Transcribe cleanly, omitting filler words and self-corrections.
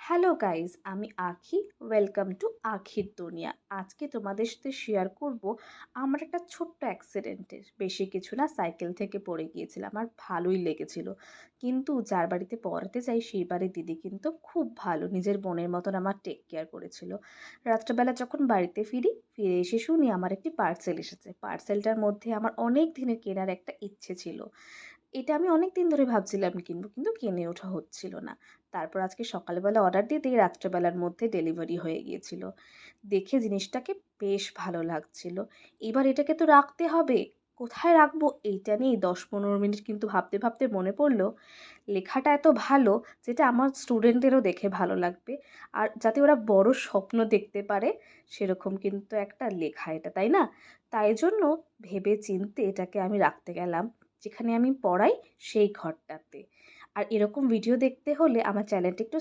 Hello guys, আমি আঁখি। Welcome to আঁখির দুনিয়া। আজকে তোমাদের সাথে শেয়ার করব আমার একটা ছোট্ট অ্যাক্সিডেন্টের। বেশি কিছু না, সাইকেল থেকে পড়ে গিয়েছিলাম আর ভালোই লেগেছিল। কিন্তু যার বাড়িতে পড়াতে যাই সেই বাড়ির দিদি কিন্তু খুব ভালো, নিজের বোনের মতন আমার টেক কেয়ার করেছিল। রাত্রেবেলা যখন বাড়িতে ফিরে এসে শুনি আমার একটি পার্সেল এসেছে। পার্সেলটার মধ্যে আমার অনেক দিনের কেনার একটা ইচ্ছে ছিল। এটা আমি অনেক দিন ধরে ভাবছিলাম কিনবো, কিন্তু কিনে ওঠা হচ্ছিল না। তারপর আজকে সকালবেলা অর্ডার দিতেই রাত্রেবেলার মধ্যে ডেলিভারি হয়ে গিয়েছিল। দেখে জিনিসটাকে বেশ ভালো লাগছিল। এবার এটাকে তো রাখতে হবে। কোথায় রাখবো এইটা নিয়ে 10-15 মিনিট কিন্তু ভাবতে ভাবতে মনে পড়লো লেখাটা এত ভালো, যেটা আমার স্টুডেন্টদেরও দেখে ভালো লাগবে। আর যাতে ওরা বড় স্বপ্ন দেখতে পারে, সেরকম কিন্তু একটা লেখা এটা, তাই না? তাই জন্য ভেবে চিন্তে এটাকে আমি রাখতে গেলাম যেখানে আমি পড়াই, সেই ঘরটাতে। আর এরকম ভিডিও দেখতে হলে আমার চ্যানেলটা একটু